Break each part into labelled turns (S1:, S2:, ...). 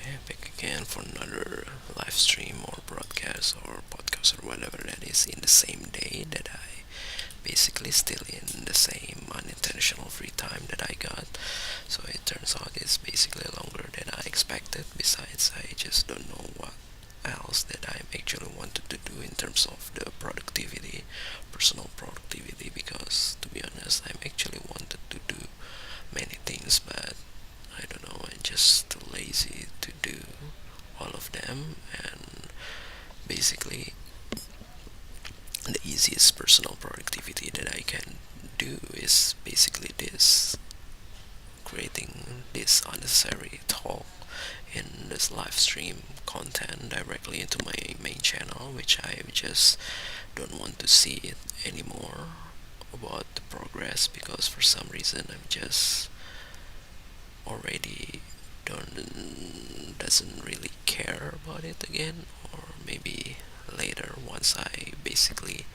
S1: Okay, back again for another live stream or broadcast or podcast or whatever that is in the same day that I basically still in the same unintentional free time that I got. So it turns out it's basically longer than I expected. Besides, I just don't know what else that I actually wanted to do in terms of the productivity, personal productivity, because to be honest, I'm actually wanted to do many things, but I don't know, I'm just too lazy to do all of them. And basically, the easiest personal productivity that I can do is basically this, creating this unnecessary talk in this live stream content directly into my main channel, which I just don't want to see it anymore about the progress, because for some reason I'm just already don't doesn't really care about it again. Or maybe later, once I basically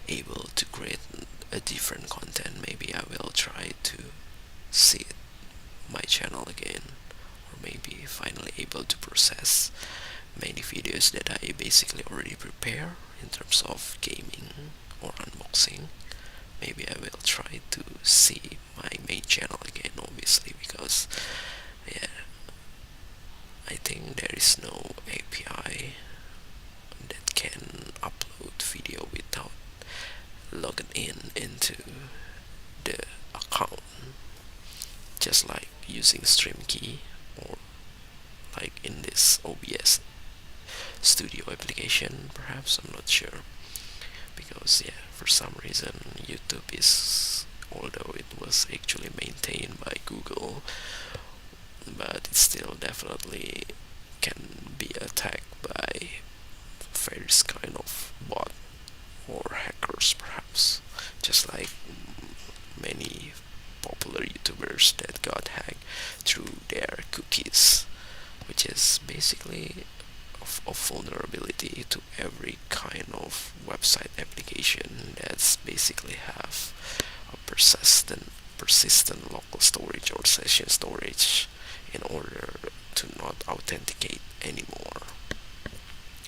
S1: able to create a different content, maybe I will try to see it, my channel again, or maybe finally able to process many videos that I basically already prepare in terms of gaming or unboxing. Maybe I will try to see my main channel again, obviously, because yeah, I think there is no API that can upload video without logging in into the account, just like using stream key, or like in this OBS studio application, perhaps. I'm not sure, because yeah, for some reason YouTube is, although it was actually maintained by Google, but it still definitely can be attacked by various kind of bot or hackers, perhaps, just like many popular YouTubers that got hacked through their cookies, which is basically of vulnerability to every kind of website application that's basically have a persistent local storage or session storage in order to not authenticate anymore.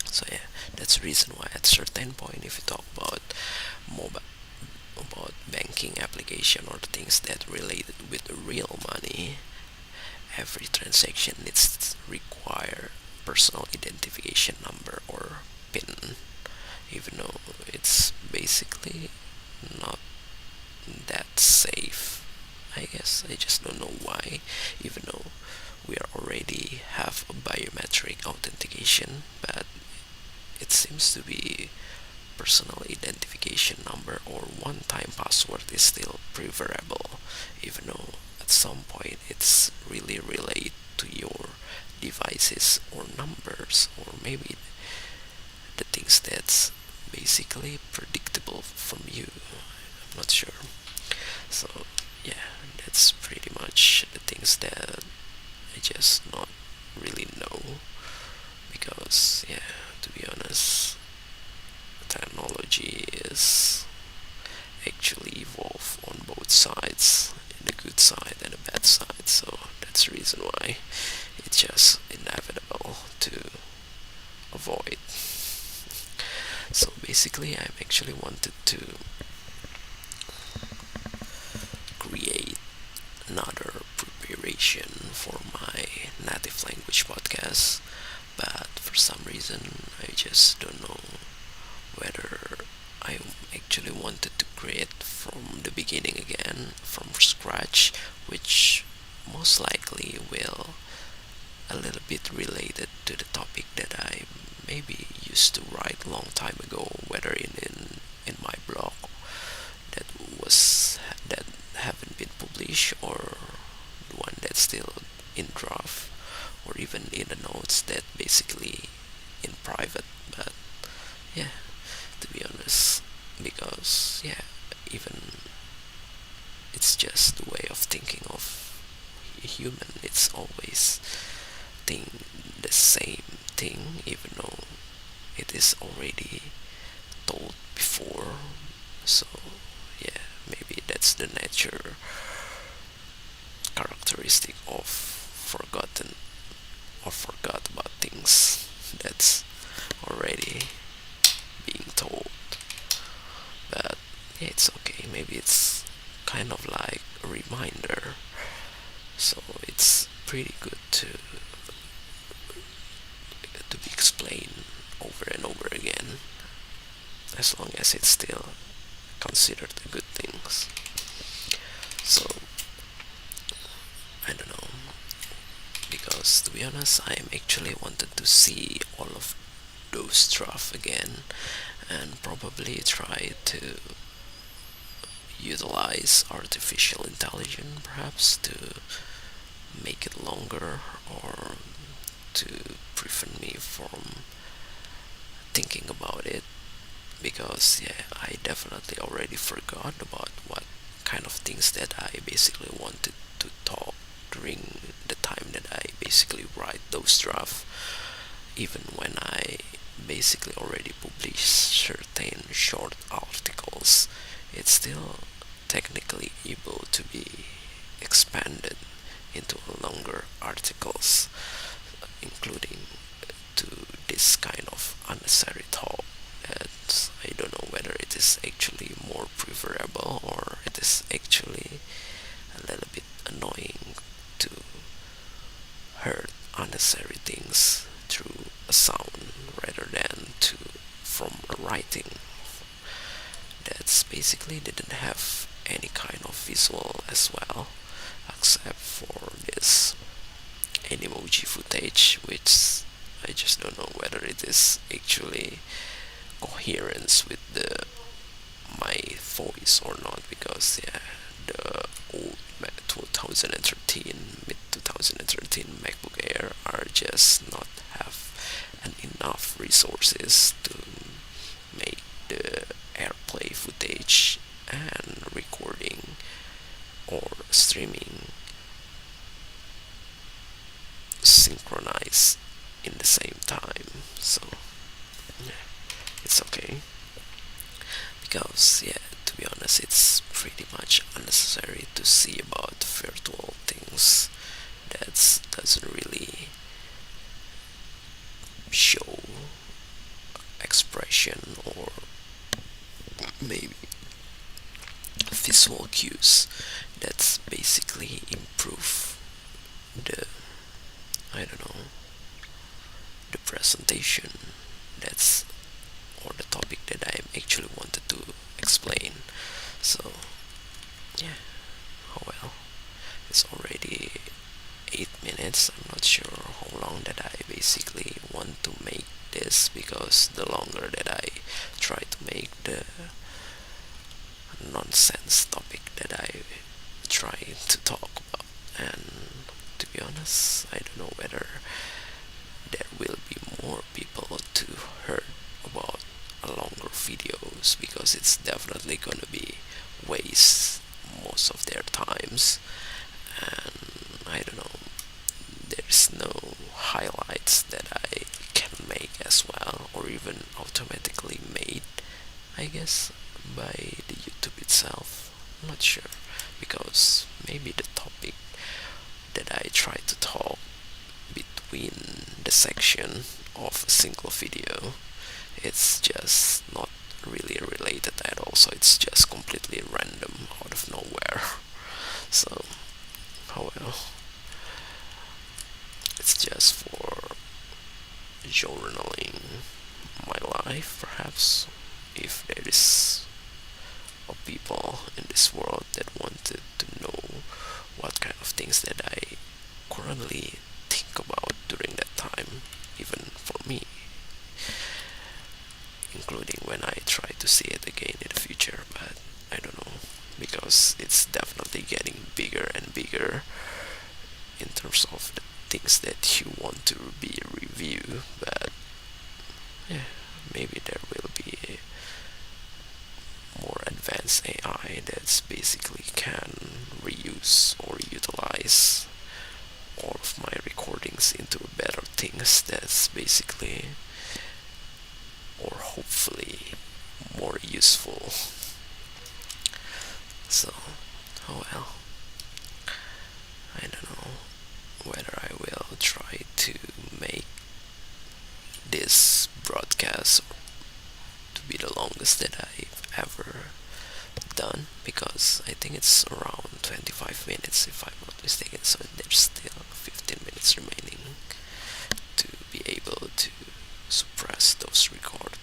S1: So yeah, that's the reason why at certain point, if you talk about mobile, about banking application or things that related with real money, every transaction needs to require personal identification number or PIN, even though it's basically not that safe. I guess I just don't know why, even though we are already have a biometric authentication, but it seems to be personal identification number or one-time password is still preferable, even though at some point it's really relate to your devices or numbers, or maybe the things that's basically predictable from you. I'm not sure. So yeah, that's pretty much the things that I just not really know, because yeah, to be honest, technology is actually evolve on both sides, in the good side and the bad side. So that's the reason why it's just inevitable to avoid. So basically, I'm actually wanted to create another preparation for my native language podcast, but for some reason I just don't know whether I actually wanted to create from the beginning again, from scratch, which most likely will a little bit related to the topic that I maybe used to write long time ago, whether in my blog that was that haven't been published, or the one that's still in draft, or even in the notes that basically in private. But yeah, to be honest, because yeah, even it's just the way of thinking of a human. It's always think the same thing, even though it is already told before. So yeah, maybe that's the nature characteristic of forgotten maybe it's kind of like a reminder. So it's pretty good to be explained over and over again, as long as it's still considered the good things. So I don't know, because to be honest, I'm actually wanted to see all of those stuff again, and probably try to utilize artificial intelligence perhaps to make it longer, or to prevent me from thinking about it, because yeah, I definitely already forgot about what kind of things that I basically wanted to talk during the time that I basically write those drafts. Even when I basically already publish certain short articles, it's still technically able to be expanded into longer articles, including to this kind of unnecessary talk that I don't know whether it is actually more preferable, or it is actually a little bit annoying to hear unnecessary things through a sound rather than to from a writing that's basically didn't have any kind of visual as well, except for this Animoji footage, which I just don't know whether it is actually coherence with the my voice or not, because yeah, the old 2013 mid 2013 MacBook Air are just not have enough resources to make the AirPlay footage and recording or streaming synchronize in the same time. So yeah, it's okay, because yeah, to be honest, it's pretty much unnecessary to see about virtual things that doesn't really show expression or maybe visual cues that's basically improve the, I don't know, the presentation that's, or the topic that I actually wanted to explain. So yeah, oh well, it's already 8 minutes. I'm not sure how long that I basically want to make this, because the longer that I try to make the nonsense topic that I try to talk about, and to be honest, I don't know whether there will be more people to hear about longer videos, because it's definitely gonna be waste most of their times, and I don't know, there's no highlights that I can make as well, or even automatically made, I guess, by the YouTube itself. I'm not sure, because maybe the topic that I try to talk between the section of a single video, it's just not really related at all, so it's just completely random out of nowhere. So, oh well, it's just for journaling my life, perhaps, if there is a people in this world that wanted to know what kind of things that I currently think about during that time, even for me, including when I try to see it again in the future. But I don't know, because it's definitely getting bigger and bigger in terms of the things that you want to be a review. But yeah, maybe there will be more advanced AI that's basically can reuse or utilize all of my recordings into better things, that's basically, or hopefully, more useful. So, oh well, I don't know whether I will try to make this broadcast to be the longest that I've ever done, because I think it's around 25 minutes if I'm not mistaken, so there's still 15 minutes remaining to be able to suppress those record.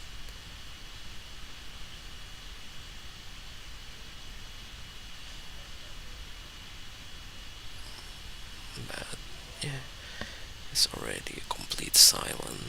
S1: But yeah, it's already a complete silence.